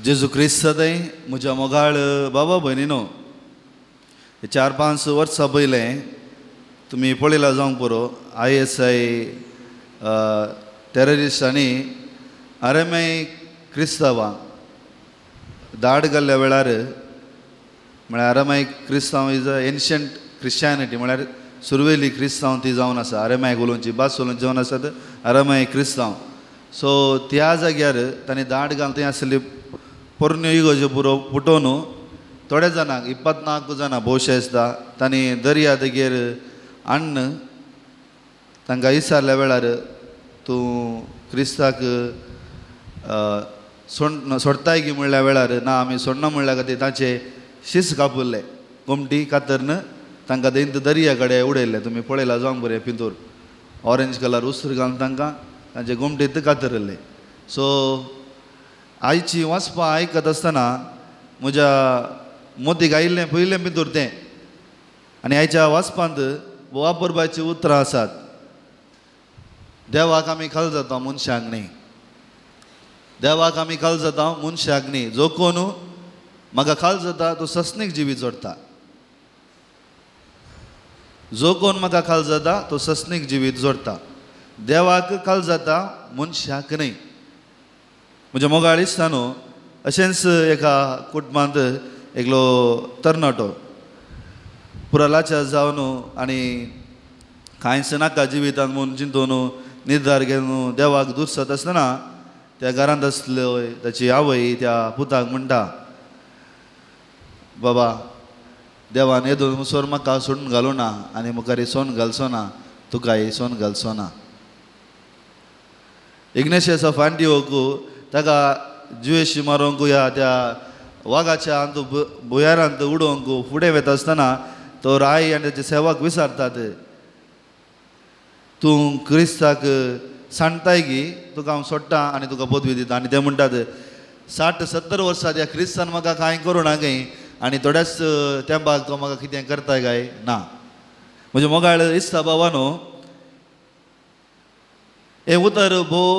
जेजू क्रिस्तदय म्हज्या मोगाळ बाबा भयणीनो 4-5 वर्सां पयलें तुमी पळयला जावंक पुरो ISI टेररिस्टांनी आरएमआय क्रिस्तांवां धाड घाल्ल्या वेळार म्हळ्यार आरएमआय क्रिस्तांव इज अ एन्शंट क्रिश्चियनिटी म्हळ्यार सुरवेली क्रिस्तांव ती जावन आसा आरएमआय उलोवची भास उलोवची जावन आसात आरएमआय क्रिस्तांव. सो त्या जाग्यार तांणी धाड घालून थंय आसली पोरण्यो इगोज्यो पुरो फुटोवन थोड्या जाणांक 24 जाणां भोवशे दिसता तांणी दर्या देगेर हाडून तांकां विचारल्या वेळार तूं क्रिस्ताक सोडताय की म्हणल्या वेळार ना आमी सोडना म्हणल्या खातीर तांचे शीस कापले घुमटी कातरन तांकां दैंत दर्या कडेन उडयले. तुमी पळयला जावंक बरें भितर ऑरेंज कलर उसर घालून तांकां तांचे घुमटींत कातरले. सो आयची वाचपां आयकत आसतना म्हज्या मोतीक आयिल्लें पयलें भितर तें आनी आयच्या वाचपांत वापरपाचीं उतरां आसात. देवाक आमी खाल जाता मनशाक न्ही, देवाक आमी खाल जाता मनशाक न्ही. जो कोण म्हाका खाल जाता तो सस्नीक जिवीत जोडटा, जो कोण म्हाका खाल जाता तो सस्नीक जिवीत जोडटा. देवाक खाल जाता मनशाक न्ही. म्हज्या मोगाळ दिसता न्हू अशेंच एका कुटुंबांत एकलो तरणाटो पुरा लाचार जावन आनी कांयच नाका जिवितांत म्हूण चिंतून निर्धार घेवन देवाक दुसत आसतना त्या घरांत आसल्यो ताची आवय त्या पुताक म्हणटा बाबा देवान येदून मुसोर म्हाका सोडून घालूं ना आनी मुखार सोन घालचो ना, तुकाय सोन घालचो ना. इग्नेशियस ऑफ एंटिओक ताका जुयेशी मारूंक ह्या त्या वागाच्या अंत भुयारांत उडोवंक फुडें वता आसतना तो राय आनी ताचे सेवक विचारतात तूं क्रिस्ताक सांडताय की तुका हांव सोडटा आनी तुका पदवी दिता. आनी ते म्हणटात 60-70 वर्सां त्या क्रिस्तान म्हाका कांय करूं ना गे आनी थोड्याच तेंपाक तो म्हाका कितें करताय काय ना. म्हजे मोगाळ दिसता बाबानो हें उतर भोव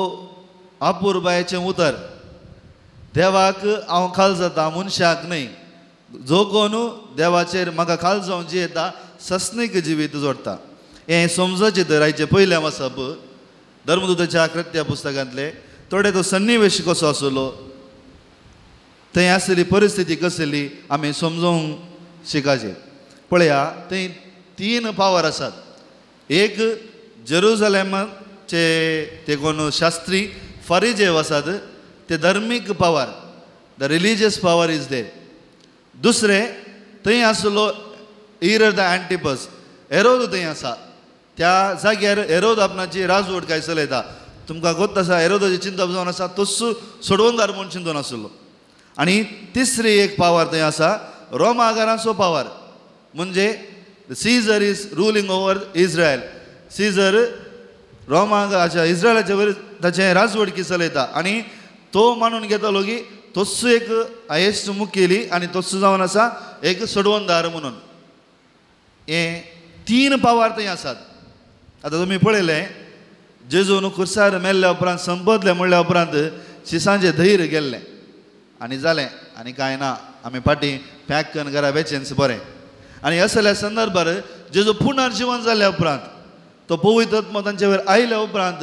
अपुरबायेचें उतर. देवाक हांव खाल जाता मनशाक न्ही. जो कोण देवाचेर म्हाका खाल जावन जियेता सस्नीक जिवीत जोडटा. हें समजचें तर आयचें पयलें वचप धर्मदूताच्या कृत्या पुस्तकांतले थोडे तो सन्निवेश कसो आसलो, थंय आसली परिस्थिती कसली आमी समजूंक शिकाचें. पळया थंय 3 पावर आसात. एक जेरुसलेमाचे ते कोण शास्त्री फरिजेव आसात ते धर्मीक power, the religious power is there. दुसरें थंय आसलो इरद द एंटिपस हेरोद थंय आसा. त्या जाग्यार हेरोद आपणाची राजवट काय चलयता. तुमकां गोत आसा हेरोदाची चिंता जावन आसा तस्सू सोडवंगार म्हूण चिंतून आसलो. आनी तिसरी एक पावर थंय आसा रोमागाराचो पावर म्हणजे Caesar is ruling over Israel. Caesar रोमाच्या इज्रायलाच्या वयर ताचें राजवडकी चलयता आनी तो मानून घेतलो की तोच एक हायेस्ट मुखेली आनी तोच जावन आसा एक सोडवंदार म्हणून. हे 3 पावर थंय आसात. आतां तुमी पळयलें जेजून खुर्सार मेल्ल्या उपरांत संपतलें म्हणल्या उपरांत शिसांचें धैर्य गेल्लें आनी जालें आनी कांय ना आमी फाटीं पॅक करून घरा बेचेन्स बरें. आनी असल्या संदर्भार जेजू पुनर्जीवन जाल्ल्या उपरांत तो पवित्र आत्मा तांचे वयर आयल्या उपरांत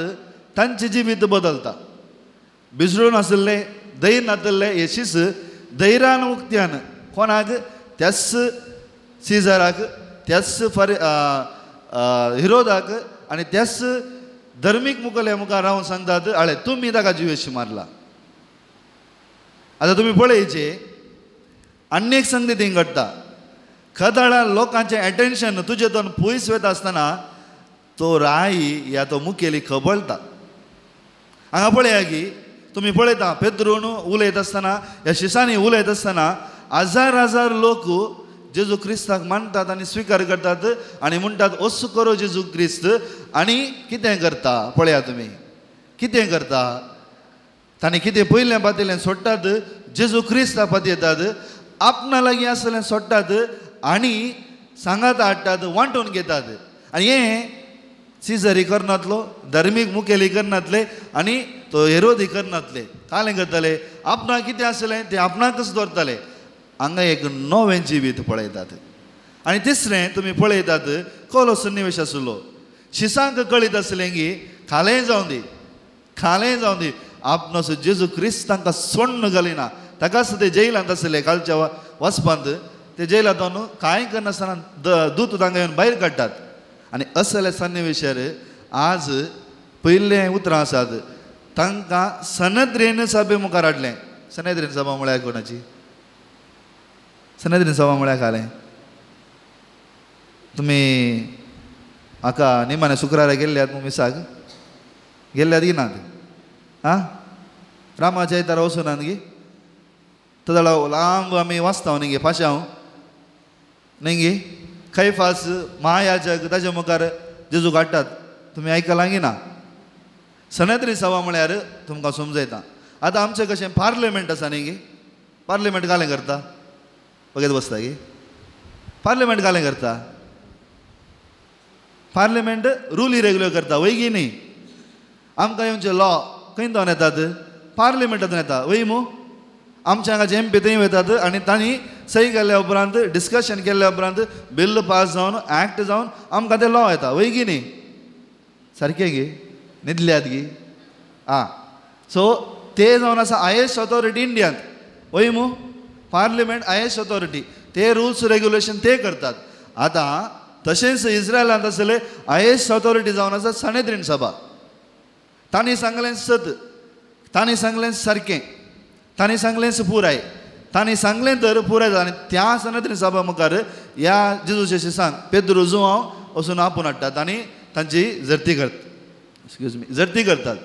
तांचें जिवीत बदलता. बिजडून आसले धैर्य नातल्ले हे शीस धैर्यान उक्त्यान कोणाक त्याच सीझराक त्याच हिरोदाक आनी त्याच धर्मीक मुखेल्या मुखार रावन सांगतात आळे तुमी ताका जिवेशी मारला. आतां तुमी पळयचे आनी एक संगती थंय घडटा. खदाळा लोकांचें एटेन्शन तुजे दोन पयस वता आसतना तो राई या तो मुखेली खबळटा. हांगा पळया की तुमी पळयता पेद्रून उलयत आसतना ह्या शिसांनी उलयत आसतना हजार लोक जेजू क्रिस्ताक मानतात आनी स्विकार करतात आनी म्हणटात ओस करो जेजू क्रिस्त. आनी कितें करता पळया तुमी कितें करता. तांणी कितें पयलें पातयलें सोडटात जेजू क्रिस्ता पातयतात आपणा लागीं आसलें सोडटात आनी सांगात हाडटात वांटून घेतात. आनी हें सीझरी करनातलो धर्मीक मुखेली करनातले आनी तो विरोधी करनातले कालें करतले आपणाक कितें आसलें तें आपणाकच दवरतले हांगा एक नवें जिवीत पळयतात. आनी तिसरें तुमी पळयतात कसलो सन्निवेश आसलो शिसांक कळीत आसलें की खालें जावं दी आपणो जेजू क्रिस्त तांकां सोण्ण घालिना ताकाच ते जेलांत आसले कालच्या वचपांत ते जेलांतून कांय करनासतना दूत तांकां येवन भायर काडटात. आनी असले सन्निवेशार आज पयलें उतरां आसात तांकां सनद्रेन सभे मुखार हाडलें. सनद्रेन सभा म्हळ्यार कोणाची? सनद्रेन सभा म्हळ्यार खालें तुमी हाका निमाणे शुक्रारा गेल्ल्यात मिसाक गेल्ल्यात की नात? आं रामाच्या इतार वचूनात गी तदळ लांब आमी वाचता न्ही गे पाशांव न्ही गे कैफास महायाजक ताच्या मुखार जेजू काडटात तुमी आयकलां की ना? सनद्री सभा म्हळ्यार तुमकां समजयता आतां आमचें कशें पार्लिमेंट आसा न्ही गे पार्लिमेंट कालें करता बघत बसता गे पार्लिमेंट कालें करता पार्लिमेंट रूल इरेग्युलर करता वय गी न्ही आमकां येवचे लॉ खंय जावन येतात पार्लिमेंटांतून येता वय मू आमच्या हांगाचे एम पी थंय वतात आनी तांणी सही केल्या उपरांत डिस्कशन केल्या उपरांत बिल पास जावन एक्ट जावन आमकां ते लॉ येता वय गी न्ही सारकें गे न्हिदल्यात गी आं सो ते जावन आसा हायेस्ट ऑथॉरिटी इंडियांत वय मू पार्लिमेंट हायेस्ट ऑथॉरिटी ते रूल्स रेग्युलेशन ते करतात. आतां तशेंच इस्रायलांत आसले हायेस्ट ऑथॉरिटी जावन आसा सनेद्रीन सभा तांणी सांगलें सत तांणी सांगलें सारकें तांणी सांगलें पुराय तांणी सांगलें तर पुराय जालें आनी त्या सनेद्रीन सभा मुखार ह्या जेजूच्या शिसांक पेद्रू जुवांव वचून आपूण हाडटात आनी तांची जर्ती करतात.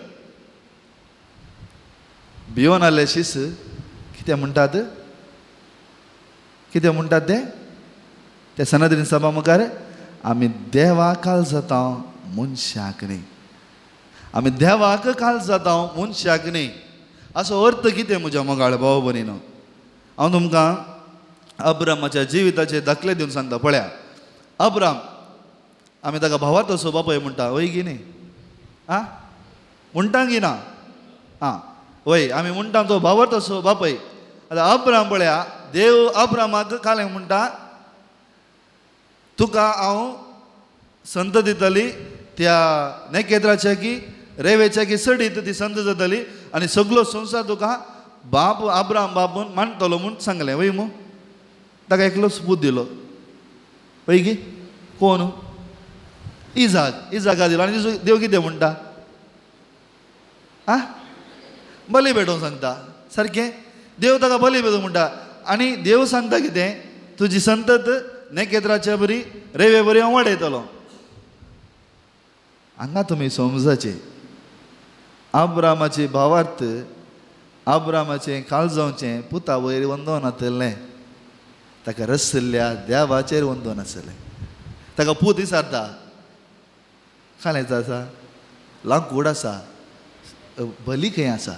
भिवून आसले शिस कितें म्हणटात ते सनेद्रीन सभा मुखार आमी देवाक काल जाता मनशाक न्ही आमी देवाक काल जाता मनशाक न्ही असो अर्थ कितें म्हज्या मोगाळ भाव भयणीनो हांव तुमकां अब्रामाच्या जिविताचे दाखले दिवन सांगता. पळया अब्राम आमी ताका भावा तसो बापय म्हणटा वय गी न्ही आं म्हणटा की ना? आं वय आमी म्हणटा तो भावा तसो बापय. आतां अब्राम पळया देव अब्रामाक कालें म्हणटा तुका हांव संत दितली त्या नेकेद्राच्या की रेवेच्या की सडीत ती संत जातली आनी सगळो संवसार तुका बाप अब्राम बापून मानतलो म्हूण सांगलें वय मू ताका एकलोच पूत दिलो वय गी कोण? इजाका दिलो आनी देव कितें म्हणटा? आं बली भेटोवंक सांगता सारकें देव ताका बली भेटोवंक म्हणटा आनी देव सांगता कितें तुजी संतत नेकेद्राच्या बरी रेवे बरी हांव वाडयतलो. हांगा तुमी समजाचे अब्रामाची भावार्थ अब्रामाचें काळजांचें पुता वयर वंदोन आसलें ताका रसल्या देवाचेर वंदोन आसलें. ताका पूत विचारता खालेंच आसा लांकूड आसा बली खंय आसा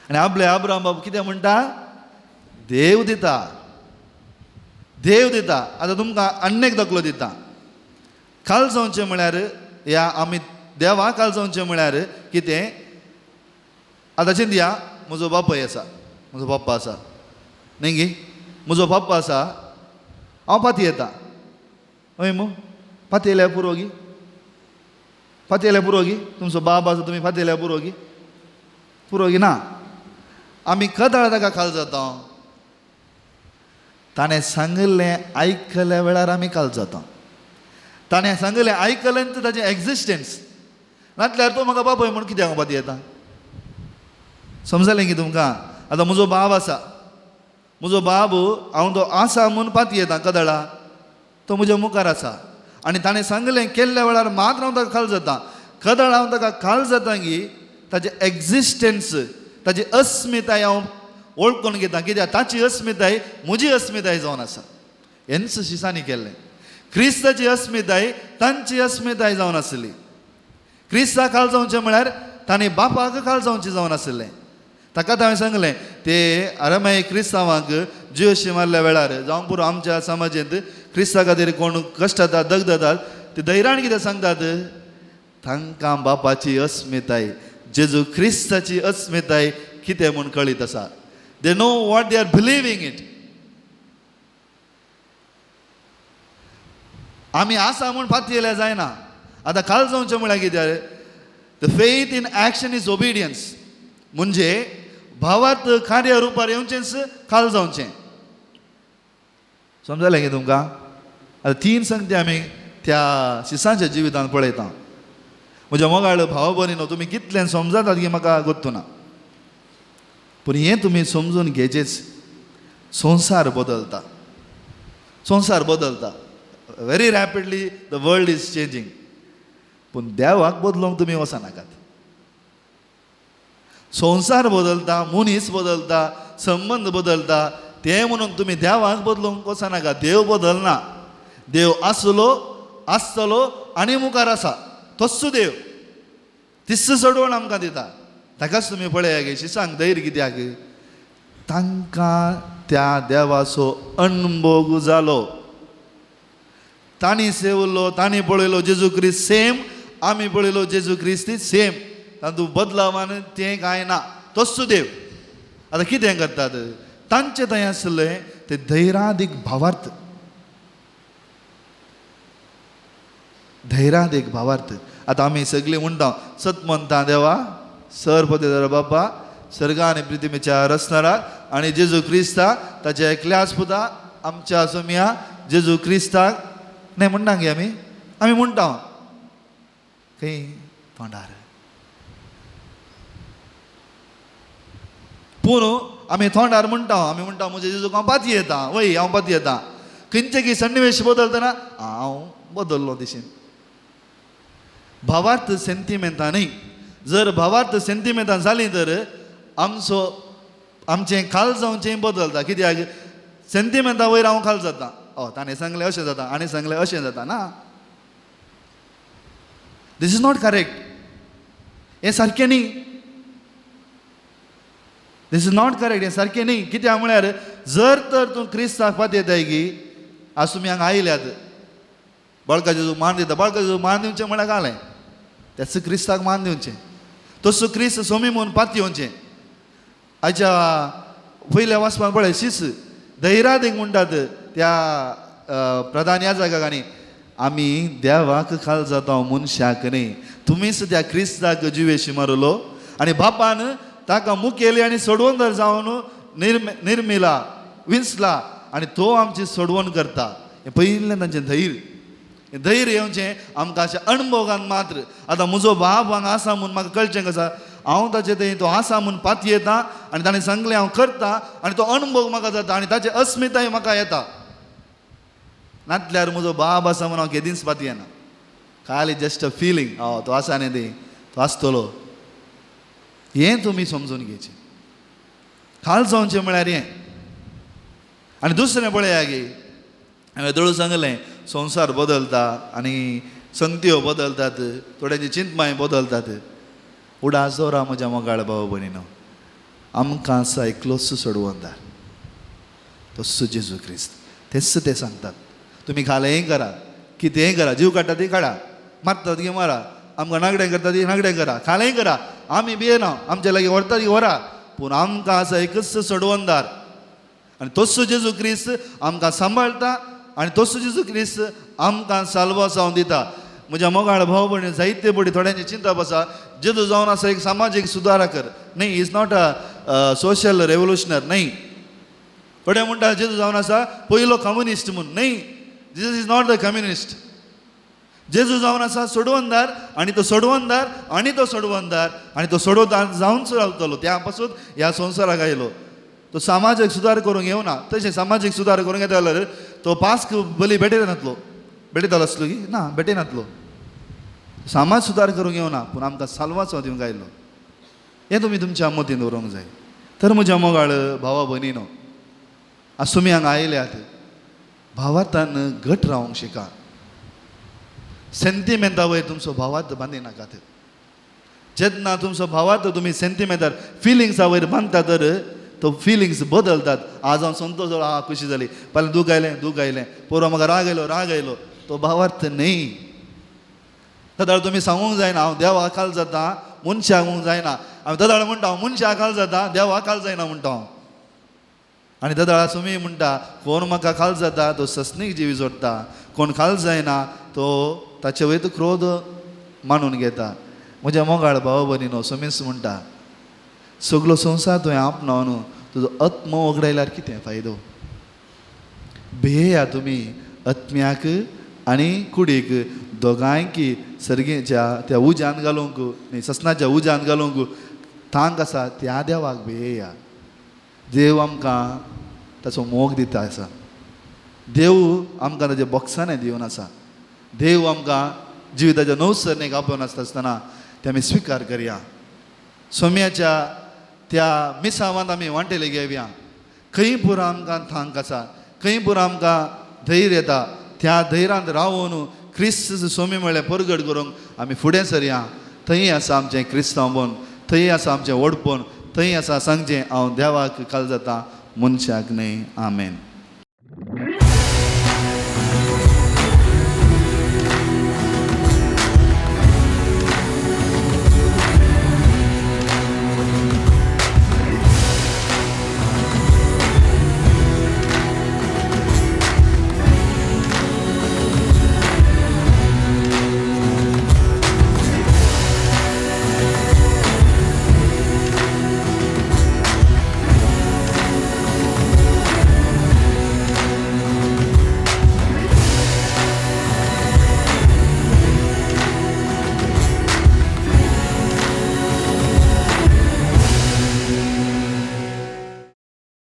आनी आपले अब्राम बाब कितें म्हणटा देव दिता. आतां तुमकां आनी एक दाखलो दिता. काळजांचें म्हळ्यार ह्या आमी देवा काळजांचें म्हळ्यार कितें? आतां चिंतया म्हजो बापूय आसा म्हजो पप्पा आसा न्ही गे म्हजो पप्पा आसा हांव पाती येता हय मू पाती येयल्यार पुरो गी पाती येयल्यार पुरो गी तुमचो बाब आसा तुमी पाती येयल्यार पुरो गी ना आमी कदाळ ताका काल जाता ताणें सांगलें आयकल्या वेळार आमी काल जाता ताणें सांगलें आयकलें तर ताचें एक्जिस्टन्स नातल्यार तो म्हाका बापय म्हूण कित्याक हांव पाती येता समजलें की तुमकां. आतां म्हजो बाब आसा म्हजो बाब हांव तो आसा म्हूण पाती येता कदळा तो म्हज्या मुखार आसा आनी ताणें सांगलें केल्ल्या वेळार मात्र हांव ताका काल जाता. कदळ हांव ताका काल जाता की ताचें एक्जिस्टन्स ताची अस्मिताय हांव ओळखून घेता कित्याक ताची अस्मिताय म्हजी अस्मिताय जावन आसा. हेंच शिसांनी केल्लें. क्रिस्ताची अस्मिताय तांची अस्मिताय जावन आसली. क्रिस्ताक काल जावचें म्हळ्यार ताणें बापाक काल जावचें जावन आसलें. ताका हांवें सांगलें ते आरामायी क्रिस्तांवांक जियोशी मारल्या वेळार जावं पुरो आमच्या समाजांत क्रिस्ता खातीर कोण कश्ट जातात दग जातात ते धैर्यान कितें सांगतात तांकां बापाची अस्मिताय जेजू क्रिस्ताची अस्मिताय कितें म्हूण कळीत आसा. They know what they are believing it. आमी आसा म्हूण पातयेल्या जायना. आतां काल जावचें म्हळ्यार कितें, the faith in action is obedience. म्हणजे भावात कार्य रुपार येवचेंच काल जावचें. समजलें की तुमकां? आतां 3 संगती आमी त्या शिसांच्या जिवितांत पळयता. म्हज्या मोगाळ भाव भयणीनो, तुमी कितलें समजतात की म्हाका गोत्तू ना, पूण हें तुमी समजून घेवचेच. संवसार बदलता, संवसार बदलता. Very rapidly the world is changing. पूण देवाक बदलूंक तुमी वचनाकात. संवसार बदलता, मनीस बदलता, संबंध बदलता. ते म्हणून तुमी देवाक बदलूंक वचनाका. देव बदलना. देव आसलो, आसतलो आनी मुखार आसा. तस्सो देव तिस्स सोडवण आमकां दिता. ताकाच तुमी पळया गे शिसांक धैर्य कित्याक? तांकां त्या देवाचो अणभव जालो. तांणी सेवलो, तांणी पळयलो जेजू क्रिस्त सेम. आमी पळयलो जेजू क्रिस्त सेम. तातूंत बदलावान तें कांय ना. तस्सो देव. आतां कितें करतात? तांचे थंय आसलें ते धैर्यादीक भावार्थ. धैर्यादीक भावार्थ. आतां आमी सगळीं म्हणटा सत म्हणटा देवा, सर्वपदेदार बापा, सर्गा आनी पृथ्वीच्या रचणारा आनी जेजू क्रिस्ता ताच्या एकल्याच पुता आमच्या सोम्या जेजू क्रिस्ताक नाही म्हणटा गे आमी म्हणटा खंय तोंडार. पूण आमी तोंडार म्हणटा, आमी म्हणटा म्हजे जेजूक हांव पाती येता, वय हांव पाती येता. खंयचे की सन्निवेश बदलतना हांव बदललो दिशेन. भावार्थ सेंटिमेंटां न्ही. जर भावार्थ सेंटिमेंटां जालीं तर आमचें काल जावचें बदलता. कित्याक सेंटिमेंटां वयर हांव काल जाता. ताणें सांगलें अशें जाता, आनी सांगलें अशें जाता ना. दिस इज नॉट करेक्ट. हें सारकें न्ही. दिस इज नॉट करेक्ट. हें सारकें न्ही. कित्याक म्हळ्यार जर तर तूं क्रिस्ताक पात येताय की आज तुमी हांगा आयल्यात, बाळका जेजूक मान दिता. बाळका जेजूक मान दिवचें म्हळ्यार घालें त्याच क्रिस्ताक मान दिवचें. तसो क्रिस्त सोमी म्हणून पात येवचें. हाच्या पयल्या वाचपाक पळय शिस धैर्यादीक म्हणटात त्या प्रधान याजकाक आनी आमी देवाक खाल जाता मनशाक न्ही. तुमीच त्या क्रिस्ताक जिवेशी मारलो आनी बापान ताका मुखेली आनी सोडवणदार जावन निर्मिला, विंसला आनी तो आमची सोडवण करता. हें पयलें तांचें धैर्य. धैर्य येवचें आमकां अशें अणभवान मात्र. आतां म्हजो बाब हांगा आसा म्हूण म्हाका कळचें कसा, हांव ताचे थंय तो आसा म्हूण पात येता आनी ताणें सांगलें हांव करता आनी तो अणभव म्हाका जाता आनी ताची अस्मिताय म्हाका येता. नातल्यार म्हजो बाब आसा म्हूण हांव केदींच पात येना. खाली जस्ट अ फिलींग, तो आसा न्ही ती, तो आसतलो. हें तुमी समजून घेवचें. खाल जावचें म्हळ्यार हें. आनी दुसरें पळया गे, हांवें दळू सांगलें संवसार बदलता आनी संगत्यो बदलतात, थोड्यांची चिंतमाय बदलतात. उडासो रा म्हज्या मोगाळ भाव भयणीनो, आमकां आसा एकलोच सोडवणदार, तस्सो जेजू क्रिस्त. तेच ते सांगतात. तुमी खालेंय करा, कितेंय करा, जीव काडटा ती काडा, मारतात की मारा, आमकां नागडें करता ती नागडें करा, खालेंय करा, आमी भियेना, आमचे लागीं व्हरता ती व्हरा. पूण आमकां आसा एकच सोडवणदार आनी तस्सो जेजू क्रिस्त आमकां सांबाळटा आनी तस्सो जेजू क्रिस्त आमकां साल्वा जावन दिता. म्हज्या मोगाळ भाव भयणी जायते बडी थोड्यांची चिंता आसा, जेजू जावन आसा एक सामाजीक सुदारकर न्ही, इज नॉट अ सोशल रेवल्युशनर न्ही. थोडे म्हणटा जेजू जावन आसा पयलो कम्युनिस्ट म्हूण, न्ही, Jesus is not the communist. जेजू जावन आसा सोडवणदार आनी तो सोडवणदार आनी तो सोडवणदार आनी तो सोडवदार जावनच रावतलो. त्या पासून ह्या संवसाराक आयलो. तो सामाजीक सुदार करूंक येवना. तशें सामाजीक सुदार करूंक येता जाल्यार तो पास्क बली भेटयनातलो. भेटयतालो आसलो की ना, भेटयनातलो. समाज सुदार करूंक येवना, पूण आमकां साल्वाचो दिवंक आयलो. हें तुमी तुमच्या मतीन दवरूंक जाय. तर म्हज्या मोगाळ भावा भयणीनो, आज तुमी हांगा आयल्यात, भावार्थान घट रावंक शिका. सेंटिमेंटा वयर तुमचो भावार्थ बांदिनाकात. जेन्ना तुमचो भावार्थ तुमी सेंटिमेंटार फिलिंग्सा वयर बांदता तर तो फिलिंग्स बदलतात. आज हांव संतोश जालो, खुशी जाली, फाल्यां दूख आयलें, परवा म्हाका राग आयलो. तो भावार्थ न्ही. तदाळ तुमी सांगूंक जायना हांव देवाक काल जाता मनशाक म्हणूंक जायना. हांव तदाळ म्हणटा हांव मनशाक काल जाता देवाक काल जायना म्हणटा हांव. आनी तदाळ तुमी म्हणटा कोण म्हाका काल जाता तो सस्नीक जिवी जोडटा, कोण काल जायना तो ताचे वयर क्रोध मानून घेता. म्हज्या मोगाळ भाव भयणीनो समीस म्हणटा सगलो संवसार तुवें आपणाव न्हू तुजो आत्म वगडायल्यार कितें फायदो. भेया तुमी आत्म्याक आनी कुडीक दोगांयकी सर्गेच्या त्या उज्यान घालूंक न्ही ससनाच्या उज्यान घालूंक थांग आसा त्या देवाक भेया. देव आमकां ताचो मोग दिता आसा. देव आमकां ताच्या बॉक्सांनी दिवन आसा. देव आमकां जिविताच्या नवसरणेक आपोवन आसतना ते आमी स्विकार करया. सोम्याच्या त्या मिसावांत आमी वांटेले घेवया. खंय पुरो आमकां थांक आसा, खंय पुरो आमकां धैर्य येता, त्या धैर्यांत रावून क्रिस्त सोमी म्हळ्यार परगट करूंक आमी फुडें सरया. थंय आसा आमचें क्रिस्तांवपण, थंय आसा आमचें व्हडपण, थंय आसा सांगचें हांव देवाक काल जाता मनशाक न्हय. आमेन.